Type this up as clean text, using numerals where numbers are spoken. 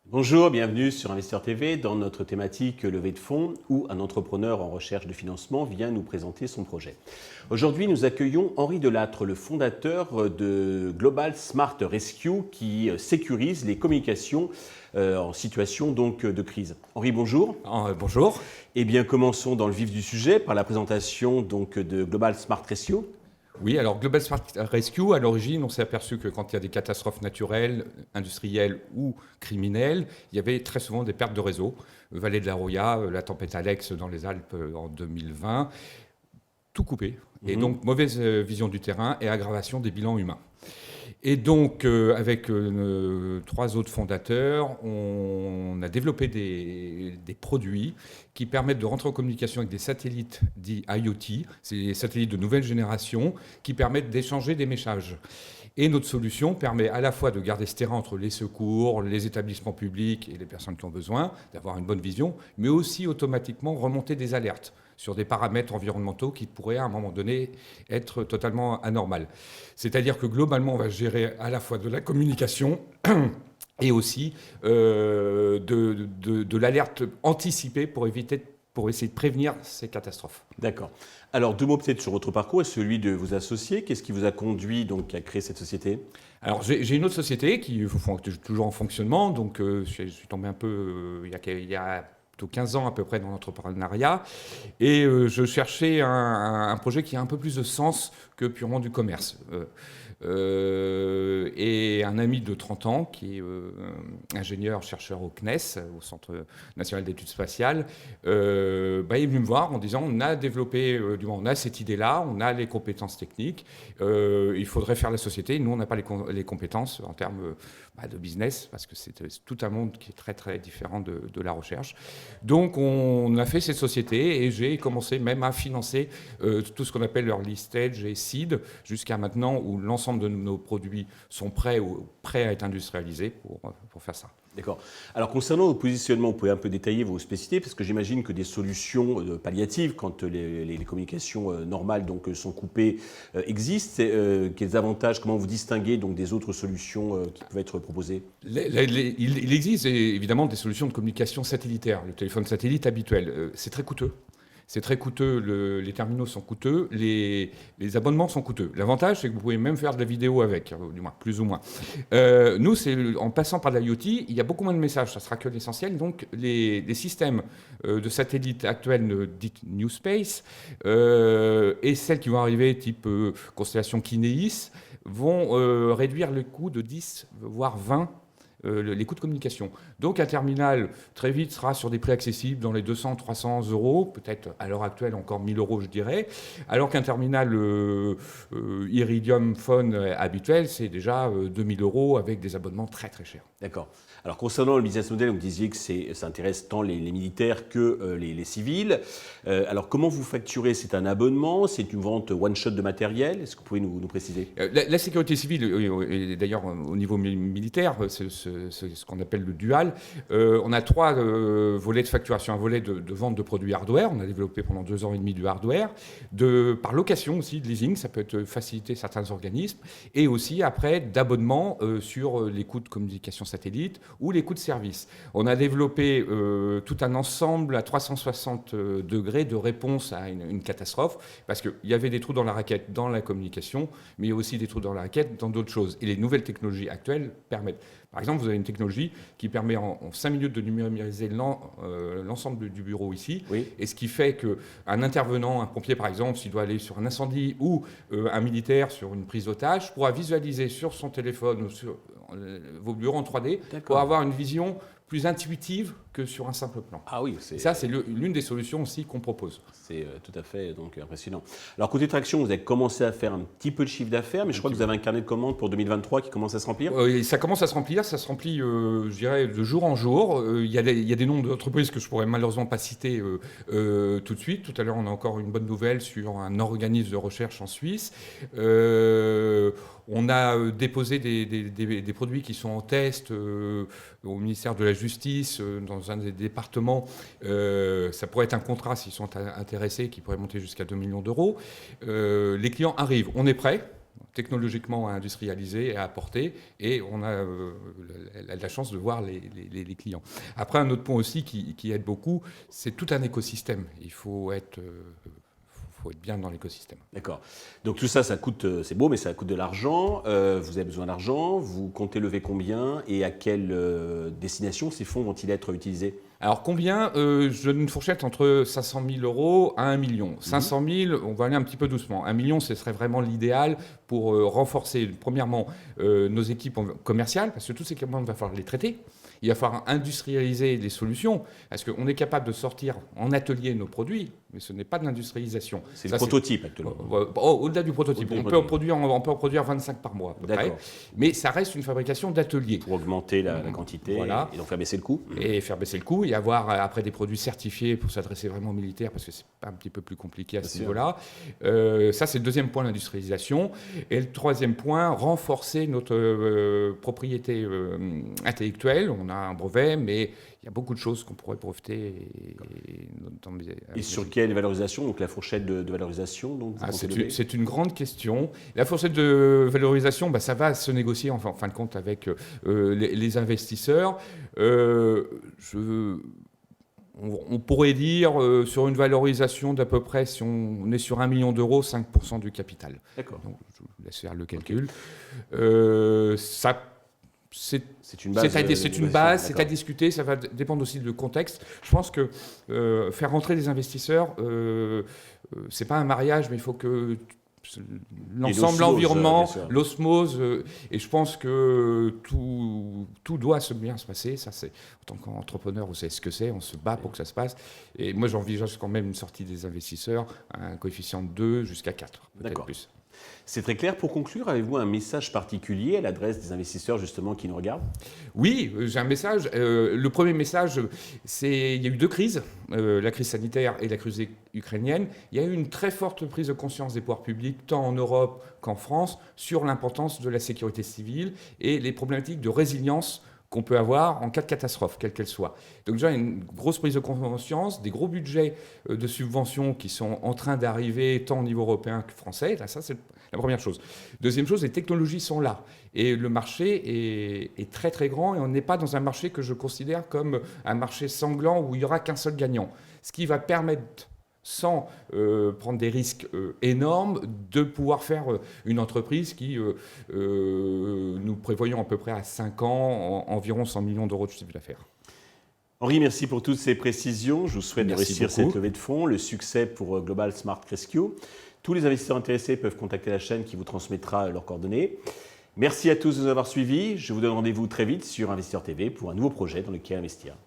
Bonjour, bienvenue sur Investir TV dans notre thématique levée de fonds où un entrepreneur en recherche de financement vient nous présenter son projet. Aujourd'hui, nous accueillons Henri Delattre, le fondateur de Global Smart Rescue qui sécurise les communications en situation donc de crise. Henri, bonjour. Bonjour. Eh bien, commençons dans le vif du sujet par la présentation donc de Global Smart Rescue. Oui, alors Global Smart Rescue, à l'origine, on s'est aperçu que quand il y a des catastrophes naturelles, industrielles ou criminelles, il y avait très souvent des pertes de réseau. Vallée de la Roya, la tempête Alex dans les Alpes en 2020, tout coupé. Et donc, mauvaise vision du terrain et aggravation des bilans humains. Et donc, avec 3 autres fondateurs, on a développé des produits qui permettent de rentrer en communication avec des satellites dits IoT, c'est des satellites de nouvelle génération qui permettent d'échanger des messages. Et notre solution permet à la fois de garder ce terrain entre les secours, les établissements publics et les personnes qui ont besoin, d'avoir une bonne vision, mais aussi automatiquement remonter des alertes sur des paramètres environnementaux qui pourraient à un moment donné être totalement anormales. C'est-à-dire que globalement, on va gérer à la fois de la communication et aussi de l'alerte anticipée pour essayer de prévenir ces catastrophes. D'accord. Alors, 2 mots peut-être sur votre parcours et celui de vos associés. Qu'est-ce qui vous a conduit donc à créer cette société ? Alors, j'ai une autre société qui est toujours en fonctionnement. Donc, je suis tombé un peu il y a plutôt 15 ans à peu près dans l'entrepreneuriat. Et je cherchais un projet qui a un peu plus de sens que purement du commerce. Et un ami de 30 ans qui est ingénieur-chercheur au CNES, au Centre national d'études spatiales, est venu me voir en disant on a développé, on a cette idée-là, on a les compétences techniques, il faudrait faire la société. Nous, on n'a pas les compétences en termes de business, parce que c'est tout un monde qui est très très différent de la recherche. Donc on a fait cette société et j'ai commencé même à financer tout ce qu'on appelle early stage et seed, jusqu'à maintenant où l'ensemble de nos produits sont prêts à être industrialisés pour faire ça. D'accord. Alors, concernant vos positionnements, vous pouvez un peu détailler vos spécificités, parce que j'imagine que des solutions palliatives, quand les communications normales donc, sont coupées, existent. Quels avantages, comment vous distinguez donc, des autres solutions qui peuvent être proposées ? Il existe évidemment des solutions de communication satellitaire. Le téléphone satellite habituel, c'est très coûteux. C'est très coûteux, les terminaux sont coûteux, les abonnements sont coûteux. L'avantage, c'est que vous pouvez même faire de la vidéo avec, du moins, plus ou moins. Nous, en passant par l'IoT, il y a beaucoup moins de messages, ça sera que l'essentiel. Donc, les systèmes de satellites actuels, dites New Space, et celles qui vont arriver, type constellation Kinéis, vont réduire le coût de 10, voire 20 les coûts de communication. Donc un terminal, très vite, sera sur des prix accessibles dans les 200-300 euros, peut-être à l'heure actuelle encore 1000 euros, je dirais, alors qu'un terminal Iridium Phone habituel, c'est déjà 2000 euros avec des abonnements très très chers. D'accord. Alors concernant le business model, vous disiez que ça intéresse tant les militaires que les civils. Alors comment vous facturez ? C'est un abonnement ? C'est une vente one-shot de matériel ? Est-ce que vous pouvez nous préciser ? La sécurité civile, et d'ailleurs au niveau militaire, c'est ce qu'on appelle le dual. On a 3 volets de facturation. Un volet de vente de produits hardware. On a développé pendant 2 ans et demi du hardware. Par location aussi, de leasing, ça peut être faciliter certains organismes. Et aussi après d'abonnement sur les coûts de communication satellite ou les coûts de service. On a développé tout un ensemble à 360 degrés de réponse à une catastrophe, parce qu'il y avait des trous dans la raquette dans la communication, mais il y a aussi des trous dans la raquette dans d'autres choses. Et les nouvelles technologies actuelles permettent. Par exemple, vous avez une technologie qui permet en 5 minutes de numériser l'ensemble du bureau ici, oui. Et ce qui fait qu'un intervenant, un pompier par exemple, s'il doit aller sur un incendie, ou un militaire sur une prise d'otage, pourra visualiser sur son téléphone ou sur vos bureaux en 3D. D'accord. Pour avoir une vision plus intuitive que sur un simple plan. Ah oui, ça, c'est l'une des solutions aussi qu'on propose. C'est tout à fait donc, impressionnant. Alors, côté traction, vous avez commencé à faire un petit peu de chiffre d'affaires, mais je crois que vous avez un carnet de commandes pour 2023 qui commence à se remplir. Ça commence à se remplir, ça se remplit, je dirais, de jour en jour. Il y a des noms d'entreprises que je ne pourrais malheureusement pas citer tout de suite. Tout à l'heure, on a encore une bonne nouvelle sur un organisme de recherche en Suisse. On a déposé des produits qui sont en test au ministère de la Justice dans dans un des départements, ça pourrait être un contrat s'ils sont intéressés, qui pourrait monter jusqu'à 2 millions d'euros. Les clients arrivent, on est prêt technologiquement à industrialiser et à apporter, et on a la chance de voir les clients. Après, un autre point aussi qui aide beaucoup, c'est tout un écosystème. Il faut être bien dans l'écosystème. D'accord. Donc tout ça, ça coûte, c'est beau, mais ça coûte de l'argent. Vous avez besoin d'argent. Vous comptez lever combien et à quelle destination ces fonds vont-ils être utilisés? Alors combien je donne une fourchette entre 500 000 euros à 1 million. 500 000, on va aller un petit peu doucement. 1 million, ce serait vraiment l'idéal pour renforcer, premièrement, nos équipes commerciales, parce que tous ces clients, il va falloir les traiter. Il va falloir industrialiser des solutions, parce qu'on est capable de sortir en atelier nos produits, mais ce n'est pas de l'industrialisation. C'est le prototype actuellement. Au-delà du prototype. On peut en produire 25 par mois, à peu près. Mais ça reste une fabrication d'atelier. Pour augmenter la quantité voilà. Et donc faire baisser le coût. Et faire baisser le coût, et avoir après des produits certifiés pour s'adresser vraiment aux militaires, parce que c'est un petit peu plus compliqué à ce niveau-là. Ça, c'est le deuxième point, l'industrialisation. Et le troisième point, renforcer notre propriété intellectuelle. On a un brevet, mais il y a beaucoup de choses qu'on pourrait profiter. Et sur quelle valorisation? Donc la fourchette de valorisation c'est une grande question. La fourchette de valorisation, ça va se négocier en fin de compte avec les investisseurs. On pourrait dire sur une valorisation d'à peu près, si on est sur 1 million d'euros, 5% du capital. D'accord. Donc, je vous laisse faire le calcul. C'est une base, c'est à discuter, ça va dépendre aussi du contexte. Je pense que faire rentrer des investisseurs, c'est pas un mariage, mais il faut que l'ensemble, l'environnement, l'osmose, et je pense que tout doit bien se passer. Ça, c'est, en tant qu'entrepreneur, vous savez ce que c'est, on se bat pour que ça se passe. Et moi, j'envisage quand même une sortie des investisseurs à un coefficient de 2 jusqu'à 4, peut-être plus. C'est très clair. Pour conclure, avez-vous un message particulier à l'adresse des investisseurs justement qui nous regardent? Oui, j'ai un message. Le premier message, il y a eu deux crises, la crise sanitaire et la crise ukrainienne. Il y a eu une très forte prise de conscience des pouvoirs publics, tant en Europe qu'en France, sur l'importance de la sécurité civile et les problématiques de résilience qu'on peut avoir en cas de catastrophe, quelle qu'elle soit. Donc déjà, il y a une grosse prise de conscience, des gros budgets de subventions qui sont en train d'arriver tant au niveau européen que français. Là, ça, c'est la première chose. Deuxième chose, les technologies sont là. Et le marché est très, très grand. Et on n'est pas dans un marché que je considère comme un marché sanglant où il n'y aura qu'un seul gagnant. Ce qui va permettre, sans prendre des risques énormes, de pouvoir faire une entreprise qui, nous prévoyons à peu près à 5 ans, environ 100 millions d'euros de chiffre d'affaires. Henri, merci pour toutes ces précisions. Je vous souhaite de réussir cette levée de fonds, le succès pour Global Smart Rescue. Tous les investisseurs intéressés peuvent contacter la chaîne qui vous transmettra leurs coordonnées. Merci à tous de nous avoir suivis. Je vous donne rendez-vous très vite sur Investisseur TV pour un nouveau projet dans lequel investir.